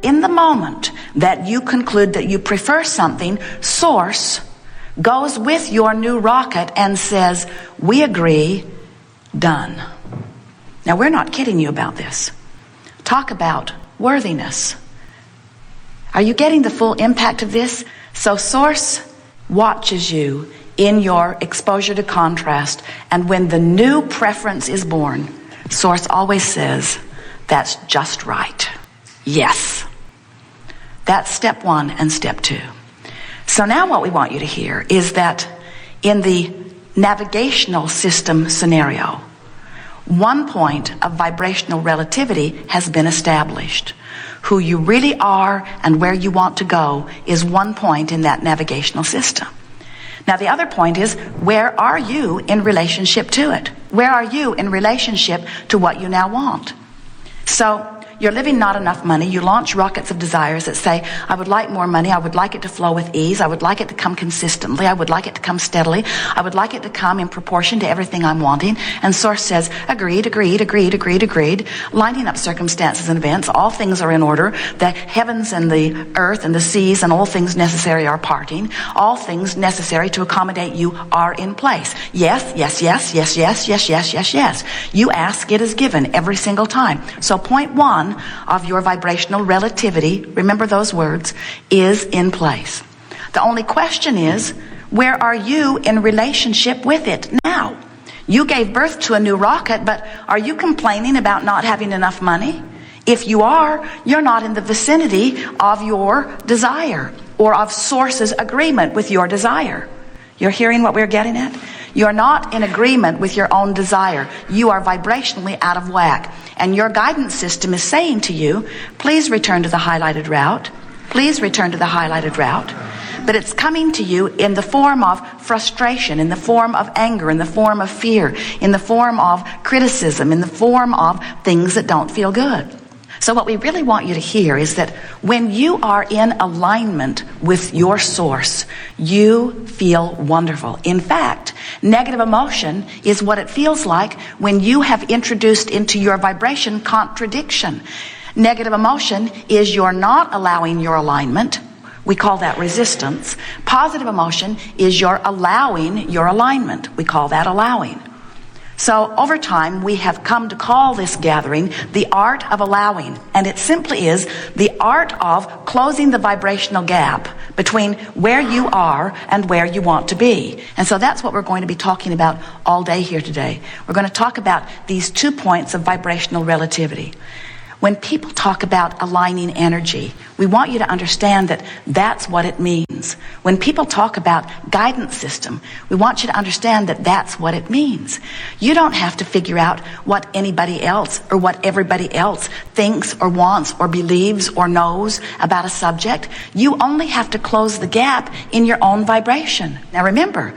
In the moment that you conclude that you prefer something, Source goes with your new rocket and says, we agree, done. Now, we're not kidding you about this. Talk about worthiness. Are you getting the full impact of this? So Source watches you in your exposure to contrast, and when the new preference is born, Source always says, that's just right. Yes. That's step one and step two. So now what we want you to hear is that in the navigational system scenario, one point of vibrational relativity has been established. Who you really are and where you want to go is one point in that navigational system. Now the other point is, where are you in relationship to it? Where are you in relationship to what you now want? So you're living not enough money. You launch rockets of desires that say, I would like more money. I would like it to flow with ease. I would like it to come consistently. I would like it to come steadily. I would like it to come in proportion to everything I'm wanting. And Source says, agreed, agreed, agreed, agreed, agreed. Lining up circumstances and events. All things are in order. The heavens and the earth and the seas and all things necessary are parting. All things necessary to accommodate you are in place. Yes, yes, yes, yes, yes, yes, yes, yes, yes. You ask, it is given every single time. So point one of your vibrational relativity, remember those words, is in place. The only question is, where are you in relationship with it now? You gave birth to a new rocket, but are you complaining about not having enough money? If you are, you're not in the vicinity of your desire or of Source's agreement with your desire. You're hearing what we're getting at? You're not in agreement with your own desire. You are vibrationally out of whack. And your guidance system is saying to you, please return to the highlighted route. Please return to the highlighted route. But it's coming to you in the form of frustration, in the form of anger, in the form of fear, in the form of criticism, in the form of things that don't feel good. So what we really want you to hear is that when you are in alignment with your Source, you feel wonderful. In fact, negative emotion is what it feels like when you have introduced into your vibration contradiction. Negative emotion is you're not allowing your alignment. We call that resistance. Positive emotion is you're allowing your alignment. We call that allowing. So over time, we have come to call this gathering the art of allowing. And it simply is the art of closing the vibrational gap between where you are and where you want to be. And so that's what we're going to be talking about all day here today. We're going to talk about these 2 points of vibrational relativity. When people talk about aligning energy, we want you to understand that that's what it means. When people talk about guidance system, we want you to understand that that's what it means. You don't have to figure out what anybody else or what everybody else thinks or wants or believes or knows about a subject. You only have to close the gap in your own vibration. Now remember,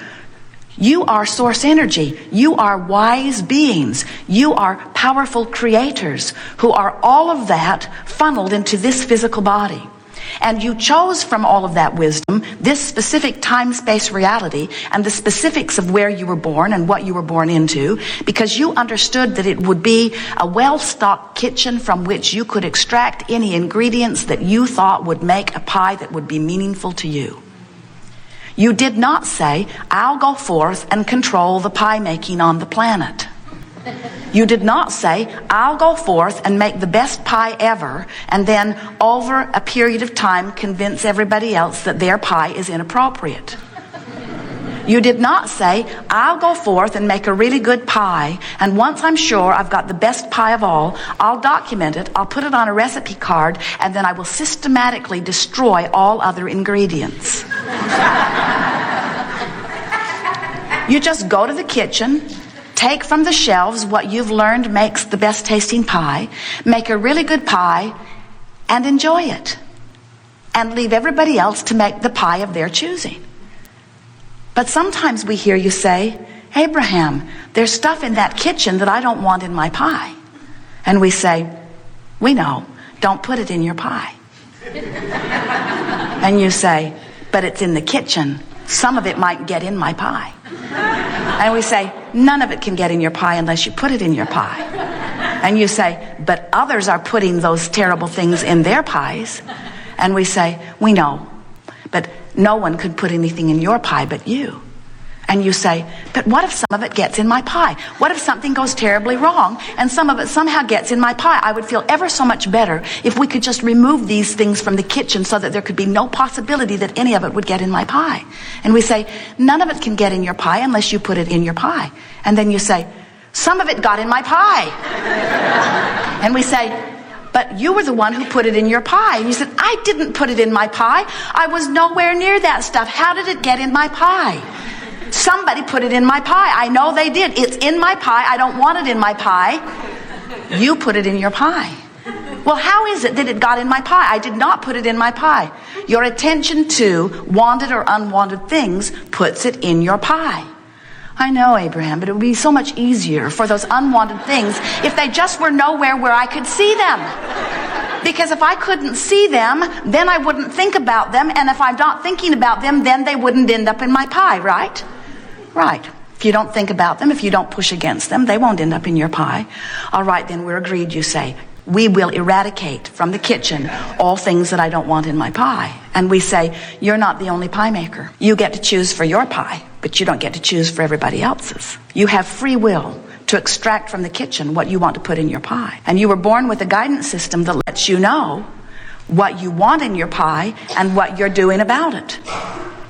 you are Source energy. You are wise beings. You are powerful creators who are all of that funneled into this physical body. And you chose from all of that wisdom this specific time-space reality and the specifics of where you were born and what you were born into, because you understood that it would be a well-stocked kitchen from which you could extract any ingredients that you thought would make a pie that would be meaningful to you. You did not say, I'll go forth and control the pie making on the planet. You did not say, I'll go forth and make the best pie ever, and then over a period of time convince everybody else that their pie is inappropriate. You did not say, I'll go forth and make a really good pie, and once I'm sure I've got the best pie of all, I'll document it, I'll put it on a recipe card, and then I will systematically destroy all other ingredients. You just go to the kitchen, take from the shelves what you've learned makes the best tasting pie, make a really good pie, and enjoy it. And leave everybody else to make the pie of their choosing. But sometimes we hear you say, Abraham, there's stuff in that kitchen that I don't want in my pie. And we say, we know, don't put it in your pie. And you say, but it's in the kitchen. Some of it might get in my pie. And we say, none of it can get in your pie unless you put it in your pie. And you say, but others are putting those terrible things in their pies. And we say, we know, but no one could put anything in your pie but you. And you say, but what if some of it gets in my pie? What if something goes terribly wrong and some of it somehow gets in my pie? I would feel ever so much better if we could just remove these things from the kitchen so that there could be no possibility that any of it would get in my pie. And we say, none of it can get in your pie unless you put it in your pie. And then you say, some of it got in my pie. And we say, but you were the one who put it in your pie. And you said, I didn't put it in my pie. I was nowhere near that stuff. How did it get in my pie? Somebody put it in my pie. I know they did. It's in my pie. I don't want it in my pie. You put it in your pie. Well, how is it that it got in my pie? I did not put it in my pie. Your attention to wanted or unwanted things puts it in your pie. I know, Abraham, but it would be so much easier for those unwanted things if they just were nowhere where I could see them. Because if I couldn't see them, then I wouldn't think about them. And if I'm not thinking about them, then they wouldn't end up in my pie, right? Right. If you don't think about them, if you don't push against them, they won't end up in your pie. All right, then we're agreed, you say. We will eradicate from the kitchen all things that I don't want in my pie. And we say, you're not the only pie maker. You get to choose for your pie, but you don't get to choose for everybody else's. You have free will to extract from the kitchen what you want to put in your pie. And you were born with a guidance system that lets you know what you want in your pie and what you're doing about it.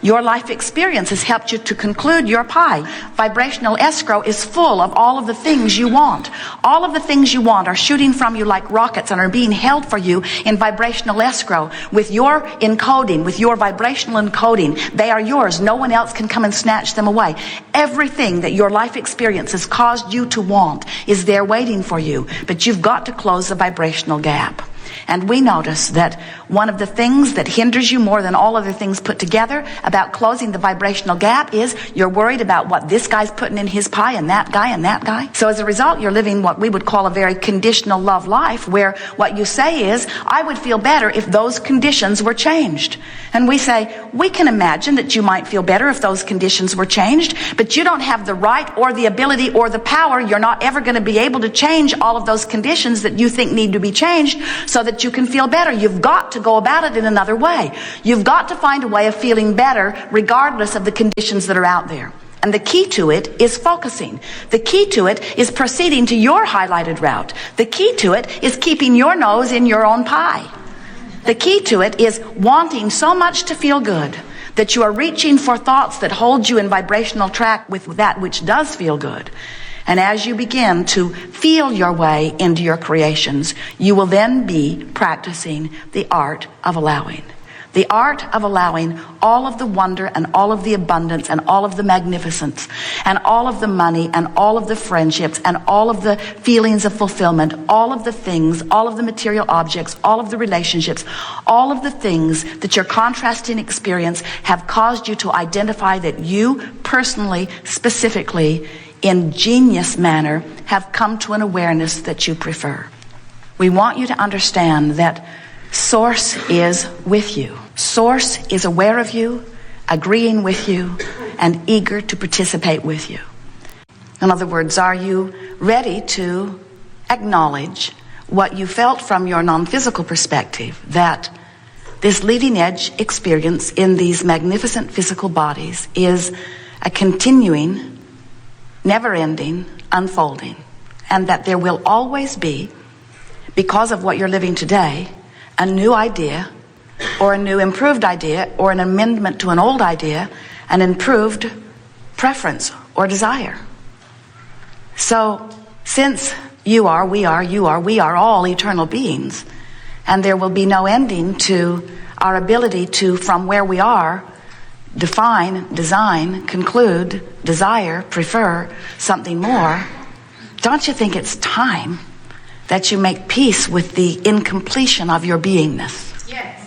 Your life experience has helped you to conclude your pie. Vibrational escrow is full of all of the things you want. All of the things you want are shooting from you like rockets and are being held for you in vibrational escrow. With your encoding, with your vibrational encoding, they are yours. No one else can come and snatch them away. Everything that your life experience has caused you to want is there waiting for you. But you've got to close the vibrational gap. And we notice that one of the things that hinders you more than all other things put together about closing the vibrational gap is you're worried about what this guy's putting in his pie and that guy and that guy. So as a result, you're living what we would call a very conditional love life, where what you say is, I would feel better if those conditions were changed. And we say, we can imagine that you might feel better if those conditions were changed, but you don't have the right or the ability or the power. You're not ever going to be able to change all of those conditions that you think need to be changed so that you can feel better. You've got to go about it in another way. You've got to find a way of feeling better regardless of the conditions that are out there. And the key to it is focusing. The key to it is proceeding to your highlighted route. The key to it is keeping your nose in your own pie. The key to it is wanting so much to feel good that you are reaching for thoughts that hold you in vibrational track with that which does feel good. And as you begin to feel your way into your creations, you will then be practicing the art of allowing. The art of allowing all of the wonder and all of the abundance and all of the magnificence and all of the money and all of the friendships and all of the feelings of fulfillment, all of the things, all of the material objects, all of the relationships, all of the things that your contrasting experience have caused you to identify that you personally, specifically, in genius manner, have come to an awareness that you prefer. We want you to understand that Source is with you. Source is aware of you, agreeing with you, and eager to participate with you. In other words, are you ready to acknowledge what you felt from your non-physical perspective, that this leading edge experience in these magnificent physical bodies is a continuing, never-ending unfolding, and that there will always be, because of what you're living today, a new idea or a new improved idea or an amendment to an old idea, an improved preference or desire. So since you are, we are all eternal beings, and there will be no ending to our ability to, from where we are, define, design, conclude, desire, prefer something more, don't you think it's time that you make peace with the incompletion of your beingness? Yes.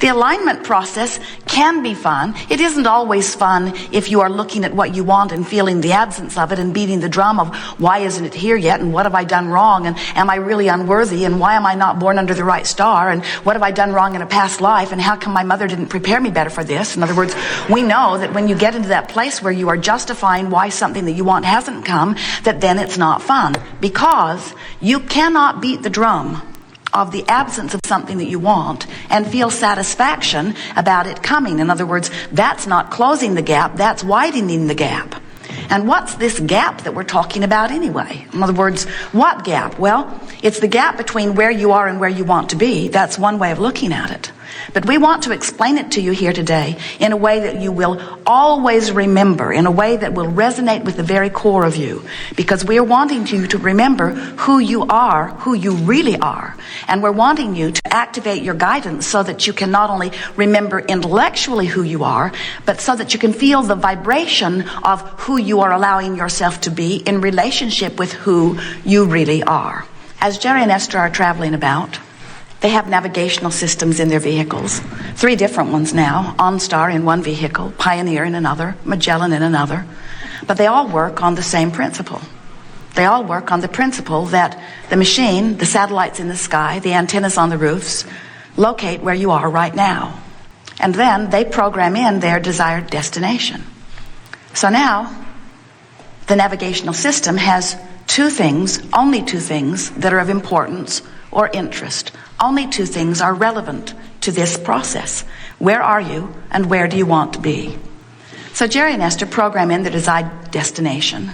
The alignment process can be fun. It isn't always fun if you are looking at what you want and feeling the absence of it and beating the drum of why isn't it here yet, and what have I done wrong, and am I really unworthy, and why am I not born under the right star, and what have I done wrong in a past life, and how come my mother didn't prepare me better for this. In other words, we know that when you get into that place where you are justifying why something that you want hasn't come, that then it's not fun, because you cannot beat the drum of the absence of something that you want and feel satisfaction about it coming. In other words, that's not closing the gap, that's widening the gap. And what's this gap that we're talking about anyway? In other words, what gap? Well, it's the gap between where you are and where you want to be. That's one way of looking at it. But we want to explain it to you here today in a way that you will always remember, in a way that will resonate with the very core of you. Because we are wanting you to remember who you are, who you really are. And we're wanting you to activate your guidance so that you can not only remember intellectually who you are, but so that you can feel the vibration of who you are allowing yourself to be in relationship with who you really are. As Jerry and Esther are traveling about, they have navigational systems in their vehicles. 3 different ones now. OnStar in one vehicle, Pioneer in another, Magellan in another. But they all work on the same principle. They all work on the principle that the machine, the satellites in the sky, the antennas on the roofs, locate where you are right now. And then they program in their desired destination. So now, the navigational system has 2 things, only 2 things, that are of importance or interest. Only 2 things are relevant to this process. Where are you and where do you want to be? So Jerry and Esther program in the desired destination,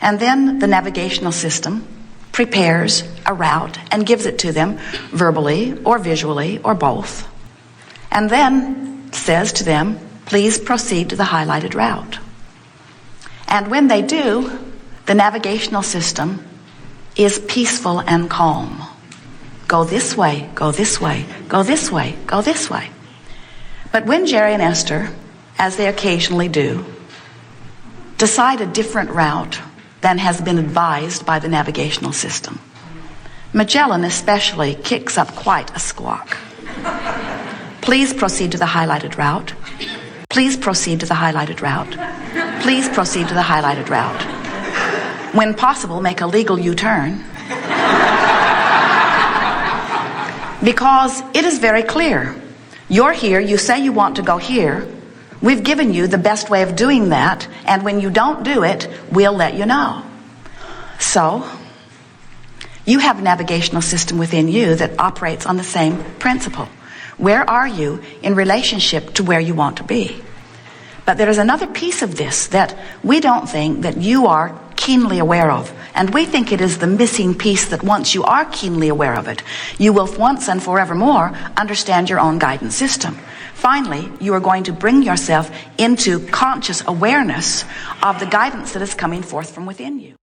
and then the navigational system prepares a route and gives it to them verbally or visually or both, and then says to them, please proceed to the highlighted route. And when they do, the navigational system is peaceful and calm. Go this way, go this way, go this way, go this way. But when Jerry and Esther, as they occasionally do, decide a different route than has been advised by the navigational system, Magellan especially kicks up quite a squawk. Please proceed to the highlighted route. Please proceed to the highlighted route. Please proceed to the highlighted route. When possible, make a legal U-turn. Because it is very clear. You're here, you say you want to go here. We've given you the best way of doing that, and when you don't do it, we'll let you know. So, you have a navigational system within you that operates on the same principle. Where are you in relationship to where you want to be? But there is another piece of this that we don't think that you are keenly aware of. And we think it is the missing piece that once you are keenly aware of it, you will once and forevermore understand your own guidance system. Finally, you are going to bring yourself into conscious awareness of the guidance that is coming forth from within you.